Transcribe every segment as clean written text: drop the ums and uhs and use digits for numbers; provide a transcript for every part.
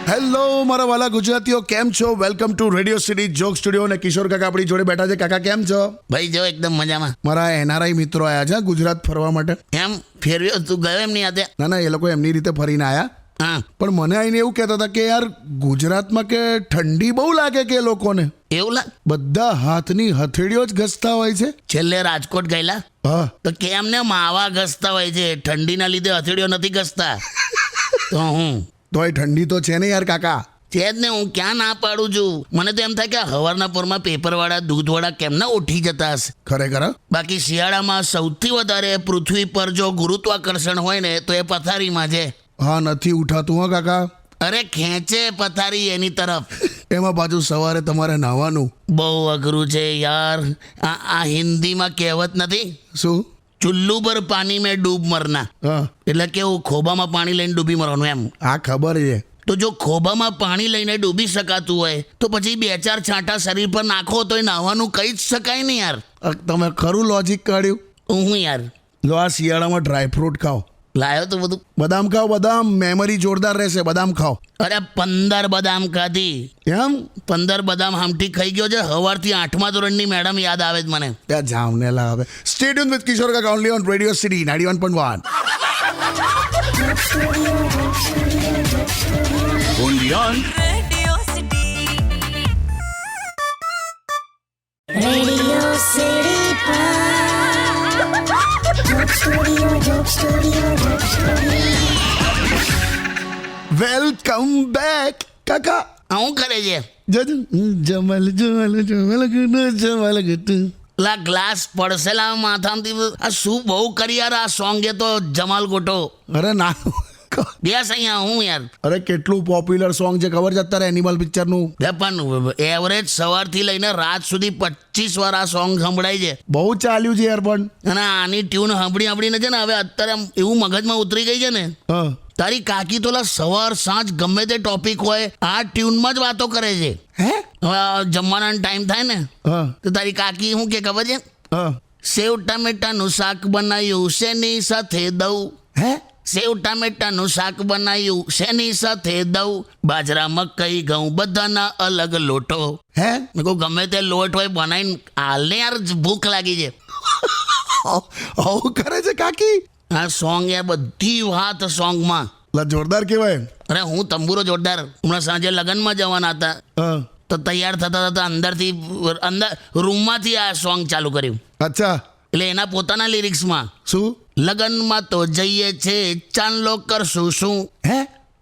Hello મારા વાલા ગુજરાતીઓ, કેમ છો? Welcome to radio city joke studio. અને કિશોર કાકા આપણી જોડે બેઠા છે. કાકા કેમ છો? ભાઈ જો એકદમ મજામાં. મારા એનઆરઆઈ મિત્રો આવ્યા છે ગુજરાત ફરવા માટે. એમ ફેરવ્યો તું ગયો એમની હાથે? ના એ લોકો એમની રીતે ફરીને આવ્યા. હા, પણ મને આઈને એવું કહેતા હતા કે યાર ગુજરાતમાં કે ઠંડી બહુ લાગે કે એ લોકોને એવું લાગ. બધા હાથની હથેળીઓ જ ઘસતા હોય છે. છેલ્લે રાજકોટ ગયેલા હા, તો કેમ ને માવા ઘસતા હોય છે, ઠંડીના લીધે હથેળીઓ નથી ઘસતા. તો હું તો એ ઠંડી તો છે ને યાર કાકા. છે જ ને, હું ક્યાં ના પાડું છું. મને તો એમ થાય કે હવારના પોરમાં પેપરવાળા દૂધવાળા કેમ ના ઉઠી જતા હશે. ખરેખર હા? બાકી શિયાળામાં સૌથી વધારે પૃથ્વી પર જો ગુરુત્વાકર્ષણ હોય ને તો એ પથારીમાં છે. હા, નથી ઉઠાતું હા કાકા. અરે ખેંચે પથારી એની તરફ. એમાં પાછું સવારે તમારે નાહવાનું. બહુ અઘરું છે યાર. આ હિન્દીમાં કહેવત નથી, શું? ચુલ્લુ પર પાણી મેં ડૂબ મરના. હા, એટલે કેવું, ખોબામાં પાણી લઈને ડૂબી મરવાનું એમ. આ ખબર છે. તો જો ખોબામાં પાણી લઈને ડૂબી શકાતું હોય તો પછી 2-4 છાંટા શરીર પર નાખો તો એ નાહવાનું કહી જ શકાય ને યાર. તમે ખરું લોજિક કાઢ્યું. હું યાર જો આ શિયાળામાં ડ્રાયફ્રૂટ ખાઓ. લાયો તો બધું. બદામ ખાઓ, બદામ. મેમરી જોરદાર રહેશે. બદામ ખાઓ. અરે 15 બદામ ખાધી. એમ? 15 બદામ હામટી ખાઈ ગયો છે. સવારથી 8મા ધોરણની મેડમ યાદ આવે છે મને. ત્યાં જામને લાવે. સ્ટે ટ્યુન વિથ કિશોર કાકા only on radio city 91.1. Only on Radio City. Welcome back કાકા. શું કરે છે? જમલ જમલ જમલ જમલ ગટ. લા ગ્લાસ પડસેલા માથામાંથી. આ શું બહુ કરી યાર આ સોંગ. એ તો જમાલ ગોટો. અરે ના. બેસ અહીંયા. હું યાર અરે કેટલું પોપ્યુલર સોંગ છે ખબર છે અત્યારે એનિમલ પિક્ચરનું. પણ એવરેજ સવારથી લઈને રાત સુધી 25 વાર આ સોંગ સંભળાય છે. બહુ ચાલ્યું છે યાર. પણ અને આની ટ્યુન સાંભળીને છે ને હવે અત્યારે આમ એવું મગજમાં ઉતરી ગઈ છે ને. હા, તારી કાકી તો સવાર સાંજ ગમે તે ટોપિક હોય આ ટ્યુનમાં જ વાતો કરે છે. હે? હવે જમવાનો ટાઈમ થાય ને હા, તો તારી કાકી શું કે ખબર છે? હા. સેવ ટામેટાનું શાક બનાવ્યું શેની સાથે દઉં. હે? સેવ ટામેટાનું શાક બનાવ્યું શેની સાથે દઉં. બાજરા મકઈ ઘઉં બધાના અલગ લોટો. હે? મેં કહું ગમે તે લોટ હોય બનાવીને હાલને યાર, ભૂખ લાગી છે. આવું કરે છે કાકી. આ સોંગ એ બધી વાત સોંગમાં. લા જોરદાર કહેવાય. અરે હું તંબુરો જોરદાર. હમણાં સાંજે લગ્નમાં જવાના હતા હા. તો તૈયાર થતા અંદર રૂમમાંથી આ સોંગ ચાલુ કર્યું. અચ્છા. એટલે એના પોતાના લિરિક્સમાં શું? લગ્નમાં તો જઈએ છે ચાંદલો કરશું શું. હે?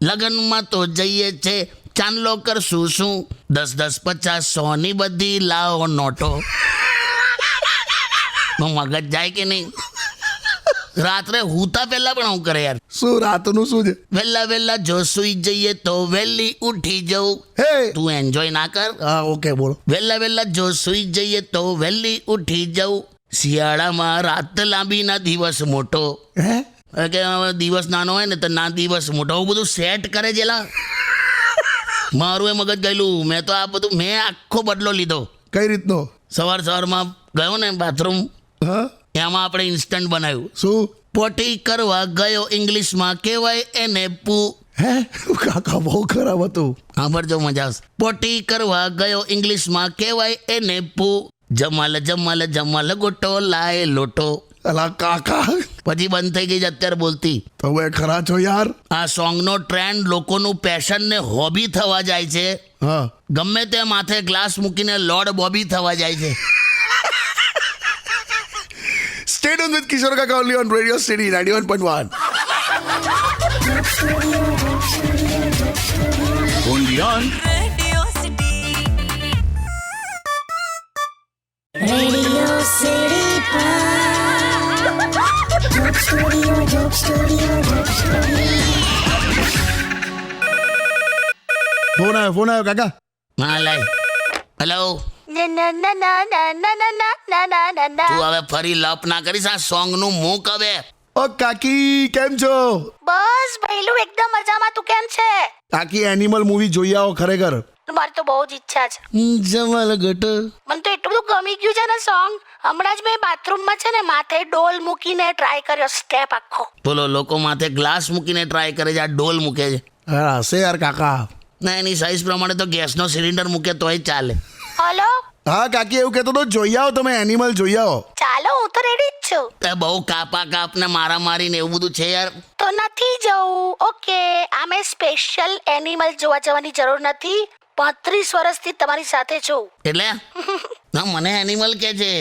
લગ્નમાં તો જઈએ છે ચાંદલો કરશું શું. 10-10, 50, 100ની બધી લાવો નોટો. મગજ જાય કે નહીં? રાત્રે હુતા પહેલા પણ હું કરે યાર. શું રાતનું શું છે? વહેલા જો સુઈ જઈએ તો વહેલી ઉઠી જવું. હે? તું એન્જોય ના કર. હા, ઓકે બોલો. વહેલા જો સુઈ જઈએ તો વહેલી ઉઠી જવું. શિયાળામાં રાત લાંબી ના દિવસ મોટો. હે? કે હવે દિવસ નાનો હોય ને તો ના દિવસ મોટો. આવું બધું સેટ કરે છે લા. મારું એ મગજ ગયેલું. મેં તો આ બધું આખો બદલો લીધો. કઈ રીતનો? સવારમાં ગયો ને બાથરૂમ, હા. એમાં આપણે ઇન્સ્ટન્ટ બનાવ્યું. શું? પોટી કરવા ગયો ઇંગ્લિશમાં કહેવાય એને પૂ. હે? કાકા બહુ ખરાબ હતું. હા, પર જો મજા આવશે. પોટી કરવા ગયો ઇંગ્લિશમાં કહેવાય એને પૂ. જમાલ જમાલ જમાલ ગોટો લાય લોટો. અલા કાકા, પછી બંધ થઈ ગઈ છે અત્યારે બોલતી. તમે ખરા છો યાર. આ સોંગનો ટ્રેન્ડ લોકોનું પેશન ને હોબી થવા જાય છે. હા. ગમે તે માથે ગ્લાસ મૂકીને લોર્ડ બોબી થવા જાય છે. Stay tuned with Kishore Kaka only on Radio City 91.1. only on Radio City. Phone આવ્યો કાકા. હા લાય. Hello. Na na na na na na na na na na na na. તું હવે ફરી લપ ના કરીશ. આ સોંગનું મૂક હવે. ઓ કાકી કેમ છો? બસ ભઈલું એકદમ મજામાં. તું કેમ છે? કાકી એનિમલ મૂવી જોઈ આવો ખરેખર. મારી તો બહુ જ ઈચ્છા છે. જમલ ગટ મને તો એટલું બધું ગમી ગયું છે ને સોંગ. હમણાં જ મેં બાથરૂમમાં છે ને માથે ડોલ મૂકીને ટ્રાય કર્યો સ્ટેપ આખો. બોલો, લોકો માથે ગ્લાસ મૂકીને ટ્રાય કરે છે, આ ડોલ મૂકે છે. હશે યાર કાકા. ના, એની સાઈઝ પ્રમાણે તો ગેસનો સિલિન્ડર મૂકે તોય ચાલે. હલો, હા કાકી એવું કહેતો તો જોઈ આવો તમે એનિમલ જોઈ આવો. ચાલો હું તો રેડી જ છું. તે બહુ કાપ ને મારી ને એવું બધું છે યાર. તો નથી જવું. ઓકે, આમે સ્પેશિયલ એનિમલ જોવા જવાની જરૂર નથી. 35 વર્ષથી તમારી સાથે છું. એટલે ના, મને એનિમલ કે છે.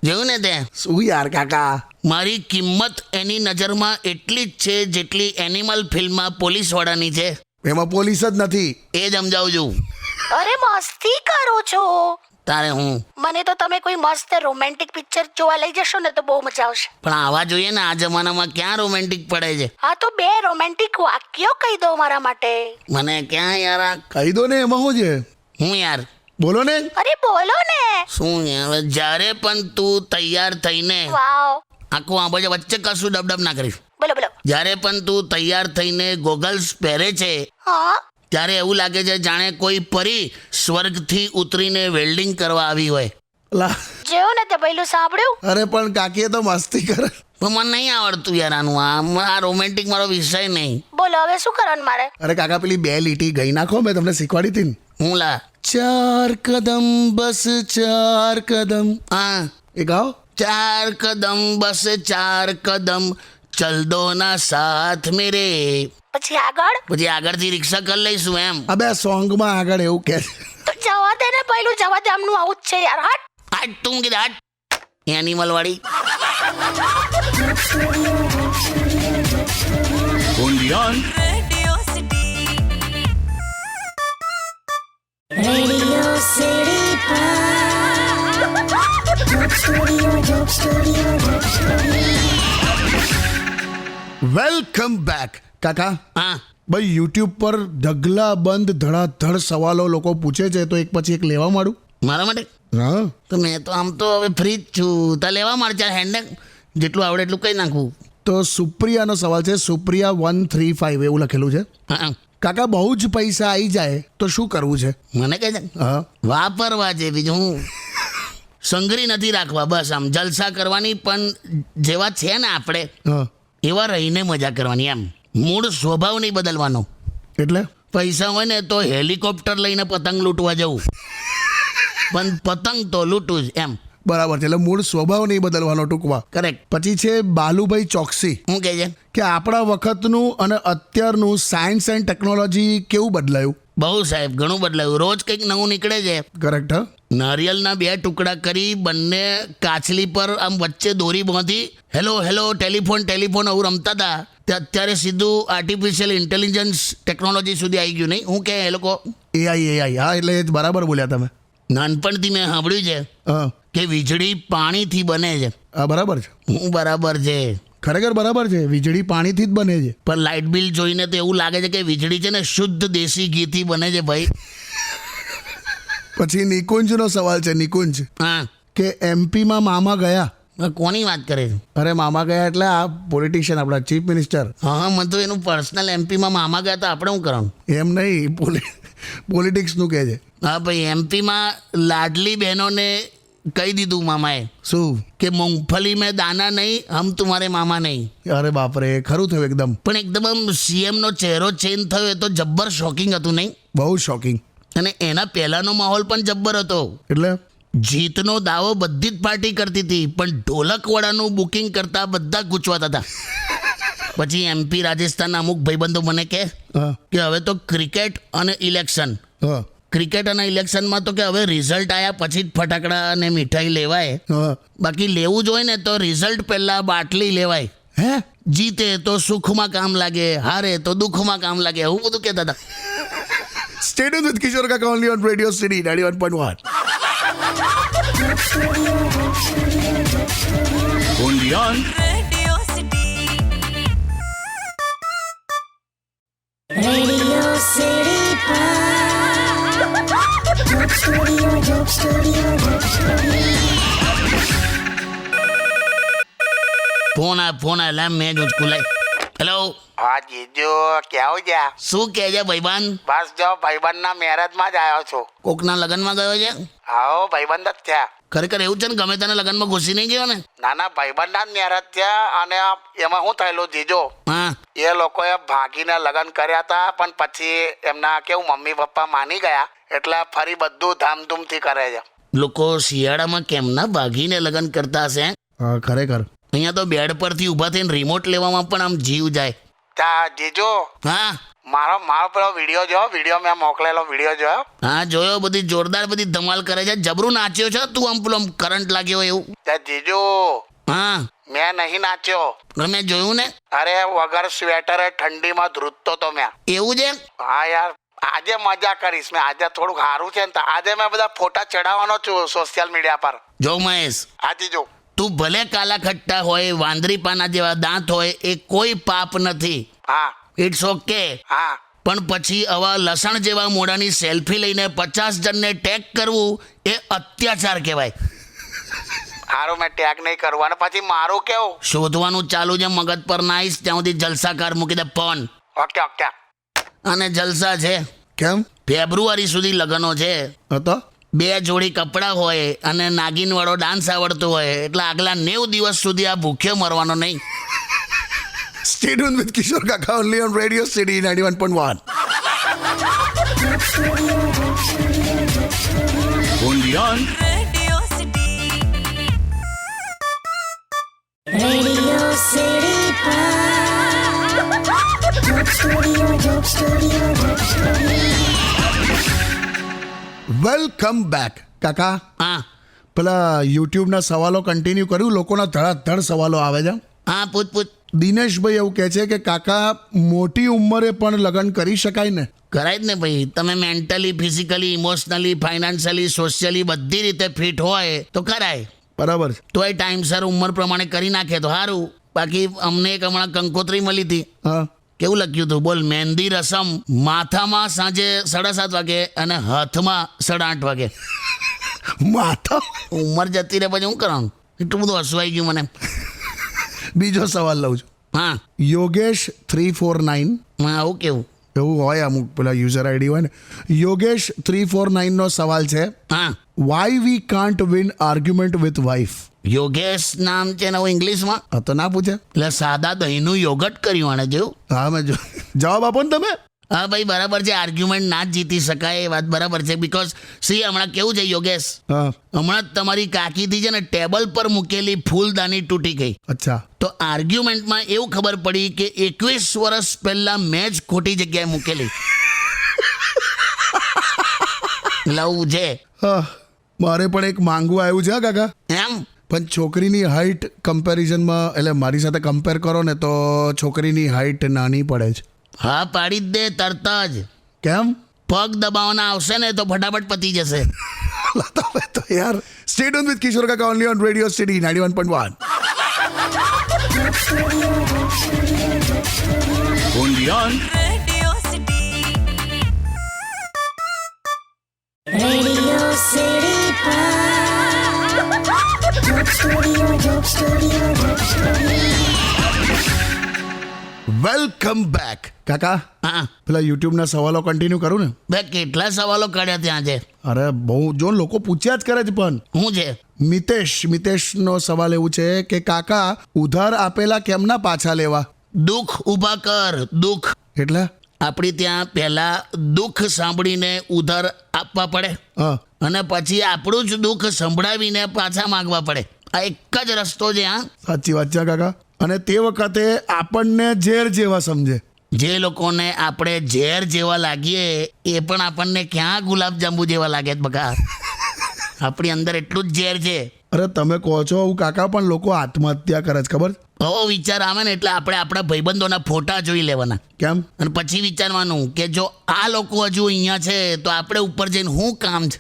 જોયું ને તે? શું યાર કાકા. મારી કિંમત એની નજરમાં એટલી જ છે જેટલી એનિમલ ફિલ્મમાં પોલીસ વાળાની છે. એમાં પોલીસ જ નથી. એ જ સમજાવું છું. અરે મસ્તી કરું છું. તારે હું મને તો તમે કોઈ મસ્ત રોમેન્ટિક પિક્ચર જોવા લઈ જશો ને તો બહુ મજા આવશે. પણ આવા જોઈએ ને, આ જમાનામાં ક્યાં રોમેન્ટિક પડે છે. હા તો 2 રોમેન્ટિક વાક્યો કહી દો મારા માટે. મને ક્યાં યાર આ કહી દો ને એમાં શું છે. હું યાર બોલો ને. અરે બોલો ને. શું યાર, જ્યારે પણ તું તૈયાર થઈને વાવ. આખું આ બાજુ વચ્ચે કશું ડબડબ ના કરીશ. બોલો બોલો. જ્યારે પણ તું તૈયાર થઈને ગોગલ્સ પહેરે છે હા, ત્યારે એવું લાગે છે જાણે કોઈ પરી સ્વર્ગથી ઉતરીને વેલ્ડિંગ કરવા આવી હોય. લા જેવું ને તે પહેલું સાંભળ્યું. અરે પણ કાકીએ તો મસ્તી કરે. પણ મને નહીં આવડતું યાર આનું. આ રોમેન્ટિક મારો વિષય નહીં. બોલો હવે શું કરવાનું મારે. અરે કાકા પેલી 2 લીટી ગઈ નાખો, મેં તમને શીખવાડી હતી ને. હું લા 4 કદમ બસ 4 કદમ. હા, એ ગાઓ. 4 કદમ બસ 4 કદમ ચલ દો ના સાથ મેરે. પછી આગળ. પછી આગળથી રિક્ષા કરી લઈશું એમ. આ 2 સોંગમાં આગળ એવું કે છે. તો જવા દે ને, પહેલું જવા દે. આમનું આવું જ છે યાર. હટ. હાટ તું કીધા હાટ એનિમલ વાળી. only on Radio City. Welcome back કાકા. હા, ભાઈ યુટ્યુબ પર ઢગલા બંધ ધડાધડ સવાલો લોકો પૂછે છે, તો એક પછી એક લેવા માંડું. મારા માટે હા તો મેં તો આમ તો હવે ફ્રી જ છું. તા લેવા માંડ ચાલ હેન્ડ જેટલું આવડે એટલું કઈ નાખવું. તો સુપ્રિયાનો સવાલ છે. સુપ્રિયા 135 એવું લખેલું છે. હા, કાકા બહુ જ પૈસા આવી જાય તો શું કરવું છે. મને કહે છે હા વાપરવા છે, બીજું હું. સંઘરી નથી રાખવા, બસ આમ જલસા કરવાની. પણ જેવા છે ને આપણે હા એવા રહીને મજા કરવાની એમ. મૂળ સ્વભાવ નહીં બદલવાનો. એટલે પૈસા હોય ને તો હેલિકોપ્ટર લઈને પતંગ લૂંટવા જવું, પણ પતંગ તો લૂંટું જ એમ. બરાબર છે. એટલે મૂળ સ્વભાવ નહીં બદલવાનો ટૂંકમાં. કરેક્ટ. પછી છે બાલુભાઈ ચોકસી શું કહે છે? કે આપણા વખતનું અને અત્યારનું સાયન્સ એન્ડ ટેકનોલોજી કેવું બદલાયું. બહુ સાહેબ, ઘણું બદલાયું. રોજ કંઈક નવું નીકળે છે. કરેક્ટ. હા નારિયેલના 2 ટુકડા કરી બંને કાચલી પર આમ વચ્ચે દોરી બાંધી હેલો હેલો ટેલિફોન ટેલિફોન આવું રમતા હતા. તે અત્યારે સીધું આર્ટિફિશિયલ ઇન્ટેલિજન્સ ટેકનોલોજી સુધી આવી ગયું. નહીં હું કે એ લોકો એઆઈ. હા એટલે એ જ બરાબર બોલ્યા તમે. નાનપણથી મેં સાંભળ્યું છે હા કે વીજળી પાણીથી બને છે. હા બરાબર છે. હું બરાબર છે. ખરેખર બરાબર છે. વીજળી પાણીથી જ બને છે. પણ લાઇટ બિલ જોઈને તો એવું લાગે છે કે વીજળી છે ને શુદ્ધ દેશી ઘીથી બને છે ભાઈ. પછી નિકુંજનો સવાલ છે. નિકુંજ હા, કે એમપીમાં મામા ગયા. હવે કોની વાત કરે છે? અરે મામા ગયા એટલે આ પોલિટિશિયન આપણા ચીફ મિનિસ્ટર. હા, મને તો એનું પર્સનલ એમપીમાં મામા ગયા તો આપણે શું કરવાનું? એમ નહીં, પોલિટિક્સનું કહે છે. હા ભાઈ, એમપીમાં લાડલી બહેનોને કહી દીધું મામાએ શું કે મૂંગફલી મેં દાના નહીં, હમ તુમ્હારે મામા નહીં. અરે બાપરે, ખરું થયું એકદમ. પણ એકદમ આમ સીએમનો ચહેરો ચેન્જ થયો એ તો જબ્બર શોકિંગ હતું નહીં? બહુ શોકિંગ. અને એના પહેલાનો માહોલ પણ જબ્બર હતો. એટલે જીતનો દાવો બધી જ પાર્ટી કરતી હતી, પણ ઢોલકવાળાનું બુકિંગ કરતા બધા ગૂંચવાતા હતા. પછી એમપી રાજસ્થાનના અમુક ભાઈબંધો મને કહે હા કે હવે તો ક્રિકેટ અને ઇલેક્શન, હા ક્રિકેટ અને ઇલેક્શનમાં તો કે હવે રિઝલ્ટ આવ્યા પછી જ ફટાકડા અને મીઠાઈ લેવાય. હા. બાકી લેવું જ હોય ને તો રિઝલ્ટ પહેલા બાટલી લેવાય. હે જીતે તો સુખમાં કામ લાગે, હારે તો દુઃખમાં કામ લાગે, એવું બધું કહેતા હતા. Stay tuned with Kishore Kaka only on Radio City 91.1. only on Radio City. Radio City Joke Studio, Joke Studio, Joke Studio. Phone આ લે મેં જ ઉચકું. હેલો હા જીજુ કેવું છે? શું કહે છે ભાઈબંધ? બસ જો ભાઈબંધના મેરેજમાં જ આવ્યો છું. કોકના લગ્નમાં ગયો છે? આવો ભાઈબંધ જ થયા. ખરેખર એવું છે ને? ગમે તેના લગ્નમાં ઘૂસી નહીં ગયો ને? નાના ભાઈબંધના જ મેરેજ થયા અને એમાં શું થયેલું જીજુ, હા. એ લોકોએ ભાગીને લગ્ન કર્યા હતા પણ પછી એમના કેવું મમ્મી પપ્પા માની ગયા એટલે ફરી બધું ધામધૂમથી કરે છે. લોકો શિયાળામાં કેમના ભાગીને લગ્ન કરતા હશે? હા ખરેખર. અહીંયા તો બેડ પરથી ઊભા થઈને રિમોટ લેવામાં પણ આમ જીવ જાય. ત્યાં જીજુ હા મારો પેલો વિડીયો મેં મોકલેલો વિડીયો જોયો. હા જોયો. બધી જોરદાર બધી ધમાલ કરે છે. જબરું નાચ્યો છે તું. આમ પેલો કરંટ લાગ્યો એવું. ત્યાં જીજુ હા મેં નહીં નાચ્યો. મેં જોયું ને. અરે વગર સ્વેટરે ઠંડીમાં ધ્રુજતો તો મેં. એવું છે? હા યાર આજે મજા કરીશ મેં. આજે થોડુંક સારું છે ને તો આજે મેં બધા ફોટા ચડાવવાનો છું સોશિયલ મીડિયા પર. જો મહેશ, હા જીજુ. તું ભલે કાલા ખટ્ટા હોય, વાંદરી પાના જેવા દાંત હોય, એ કોઈ પાપ નથી. હા ઇટ્સ ઓકે. હા પણ પછી આવા લસણ જેવા મોઢાની સેલ્ફી લઈને 50 જણને ટેગ કરવું એ અત્યાચાર કહેવાય. સારું મેં ટેગ નહીં કરવું. અને પછી મારું કેવું? શોધવાનું ચાલુ છે મગજ પર નાઈશ ત્યાં સુધી જલસાકાર મૂકી દે ફોન. Okay okay. અને જલસા છે. કેમ ફેબ્રુઆરી સુધી લગ્નો છે. હતો? 2 જોડી કપડાં હોય અને નાગિન વાળો ડાન્સ આવડતો હોય એટલે આગલા 90 દિવસ સુધી આ ભૂખ્યો મરવાનો નહીં. Stay tuned with Kishore Kaka only on Radio City 91.1. Undian. Radio City. Radio City Joke Studio, Joke Studio, Joke Studio. Welcome back. કાકા હા પેલા યુટ્યુબના સવાલો કન્ટિન્યુ કર્યું. લોકોના ધડાધડ સવાલો આવે છે. હા પૂછ. દિનેશભાઈ એવું કહે છે કે કાકા મોટી ઉંમરે પણ લગ્ન કરી શકાય ને? કરાય જ ને ભાઈ. તમે mentally, physically, emotionally, financially, socially બધી રીતે ફિટ હોય તો કરાય. બરાબર છે. તોય ટાઈમસર ઉંમર પ્રમાણે કરી નાખે તો સારું. બાકી અમને એક હમણાં કંકોત્રી મળી હતી. હા કેવું લખ્યું હતું બોલ? મહેંદી રસમ માથામાં સાંજે 7:30 વાગે અને હાથમાં 8:30 વાગે. માથા. ઉંમર જતી રહે પછી શું કરવાનું? એટલું બધું હસવાઈ ગયું મને. બીજો સવાલ લઉં છું. હા યોગેશ 349 હા આવું કેવું? એવું હોય અમુક પેલા યુઝર આઈડી હોય ને. યોગેશ 349 નો સવાલ છે, હા why we can't win argument with wife? Yogesh નામ છે ને ઇંગ્લિશમાં. હા તો ના પૂછે. એટલે સાદા દહીંનું યોગટ કર્યું આણે જેવું. હા મેં જવાબ આપો ને તમે. હા ભાઈ બરાબર છે. આર્ગ્યુમેન્ટ ના જ જીતી શકાય એ વાત બરાબર છે. બિકોઝ સી હમણાં કેવું છે યોગેશ, હા હમણાં જ તમારી કાકીથી છે ને ટેબલ પર મૂકેલી ફૂલદાની તૂટી ગઈ. અચ્છા. તો આર્ગ્યુમેન્ટમાં એવું ખબર પડી કે 21 વર્ષ પહેલા મેં જ ખોટી જગ્યાએ મૂકેલી. એટલે આવું છે. હા મારે પણ એક માંગવું આવ્યું છે હા કાકા. એમ પણ છોકરીની હાઈટ કમ્પેરિઝનમાં એટલે મારી સાથે કમ્પેર કરો ને તો છોકરીની હાઈટ નાની પડે છે. હા પાડી જ દે તરત જ. કેમ? પગ દબાવવાના આવશે ને તો ફટાફટ પતી જશે. તો યાર સ્ટે ટ્યુન વિથ કિશોર કાકા only on radio city 91.1. Undian. Radio City. Radio City Joke Studio, Joke Studio, Joke Studio. Welcome back. કાકા હા પેલા યુટ્યુબના સવાલો કન્ટિન્યુ કરું ને. બે કેટલા સવાલો કાઢ્યા ત્યાં છે. અરે બહુ જો લોકો પૂછ્યા જ કરે છે. પણ શું છે? મિતેશનો સવાલ એવું છે કે કાકા ઉધાર આપેલા કેમના પાછા લેવા? દુઃખ ઊભા કર. દુઃખ એટલે આપણી ત્યાં પહેલા દુઃખ સાંભળીને ઉધાર આપવા પડે હા અને પછી આપણું જ દુઃખ સંભળાવીને પાછા માંગવા પડે. આ એક જ રસ્તો છે. હા સાચી વાત છે કાકા. અને તે વખતે આપણને ઝેર જેવા સમજે. જે લોકોને આપણે ઝેર જેવા લાગીએ એ પણ આપણને ક્યાં ગુલાબજાંબુ જેવા લાગે છે બકા. આપણી અંદર એટલું જ ઝેર છે. અરે તમે કહો છો આવું કાકા, પણ લોકો આત્મહત્યા કરે છે ખબર? આવો વિચાર આવે ને એટલે આપણે આપણા ભાઈબંધોના ફોટા જોઈ લેવાના. કેમ? અને પછી વિચારવાનું કે જો આ લોકો હજુ અહીંયા છે તો આપણે ઉપર જઈને શું કામ છે.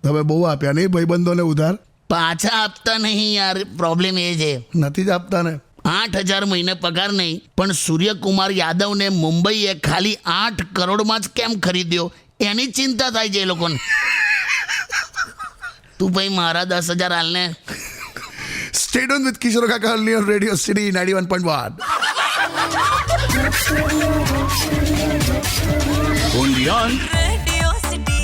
તમે બહુ આપ્યા નહીં ભાઈબંધોને ઉધાર? પાછા આપતા નહીં યાર. પ્રોબ્લેમ એ છે નથી જ આપતા ને. 8,000 મહિને પગાર નહીં પણ સૂર્યકુમાર યાદવને મુંબઈએ ખાલી 8 કરોડમાં જ કેમ ખરીદ્યો એની ચિંતા થાય છે એ લોકોને. તું ભાઈ મારા 10,000 હાલને. Stay tuned with Kishore Kaka only on Radio City 91.1. Undian. Radio City.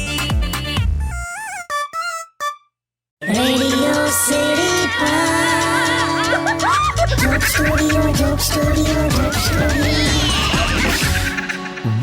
Radio City Joke Studio.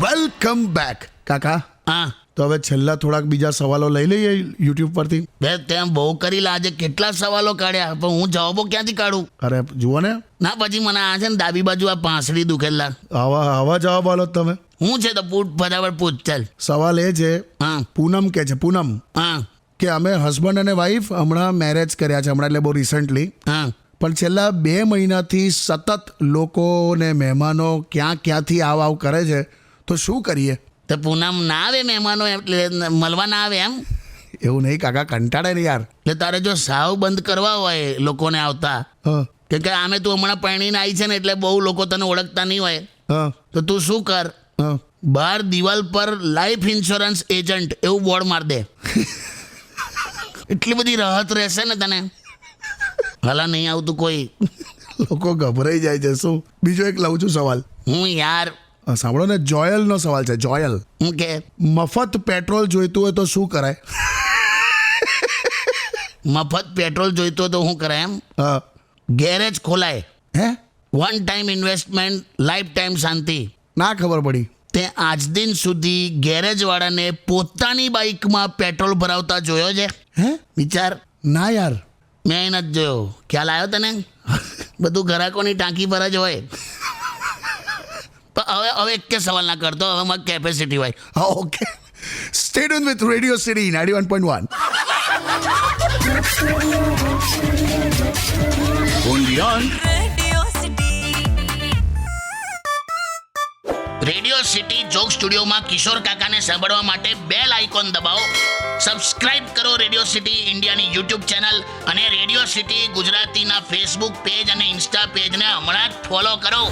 Welcome back કાકા. હા તો હવે છેલ્લા થોડાક બીજા સવાલો લઈ લઈએ યુટ્યુબ પરથી. બે તેમ બહુ કરી લાજે કેટલા સવાલો કાઢ્યા પણ હું જવાબો ક્યાંથી કાઢું? અરે જુઓ ને, ના પછી મને આ છે ને ડાબી બાજુ આ પાંસળી દુખેલા. આવા જવાબ આલો તમે. હું છે તો પૂછ ફટાફટ પૂછ ચાલ. સવાલ એ છે, હા પૂનમ કે છે, પૂનમ હા કે અમે હસબન્ડ અને વાઈફ હમણાં મેરેજ કર્યા છે, હમણાં એટલે બહુ રિસન્ટલી, હા પણ છેલ્લા 2 મહિનાથી સતત લોકો ને મહેમાનો ક્યાંથી આવ કરે છે, તો શું કરીએ? તો પૂનમ ના આવે મહેમાનો એટલે મળવા ના આવે એમ? એવું નહીં કાકા, કંટાળે ને યાર. એટલે તારે જો સાવ બંધ કરવા હોય લોકોને આવતા, હા કેમ કે આમે તું હમણાં પરણીને આવી છે ને એટલે બહુ લોકો તને ઓળખતા નહીં હોય, હા તો તું શું કર, હા બહાર દિવાલ પર લાઈફ ઇન્સ્યોરન્સ એજન્ટ એવું બોર્ડ માર દે. એટલી બધી રાહત રહેશે ને તને. હાલા નહીં આવતું કોઈ. લોકો ગભરાઈ જાય છે. શું બીજો એક લઉં છું સવાલ. હું યાર સાંભળો ને, જોયલનો સવાલ છે. જોયલ, હું કે મફત પેટ્રોલ જોઈતું હોય તો શું કરાય? મફત પેટ્રોલ જોઈતો તો શું કરે એમ? હા. ગેરેજ ખોલાય. હે? 1 ટાઈમ ઇન્વેસ્ટમેન્ટ, લાઈફ ટાઈમ શાંતિ. ના ખબર પડી. તે આજ દિન સુધી ગેરેજવાળાને પોતાની બાઇકમાં પેટ્રોલ ભરાવતા જોયો છે? હે? વિચાર. ના યાર. મેં નથી જોયો. ખ્યાલ આવ્યો તને? બધું ગ્રાહકોની ટાંકી પર જ હોય. પણ હવે એક કે સવાલ ના કરતો, હવે મારી કેપેસિટી હોય. હા, okay. Stay tune with radio city 91.1. Undian. Radio City. Radio city joke સ્ટુડિયોમાં કિશોર કાકાને સાંભળવા માટે બેલ આઇકોન દબાવો. સબસ્ક્રાઇબ કરો રેડિયો સિટી ઇન્ડિયાની યુટ્યુબ ચેનલ અને રેડિયો સિટી ગુજરાતીના ફેસબુક પેજ અને ઇન્સ્ટા પેજને હમણાં જ ફોલો કરો.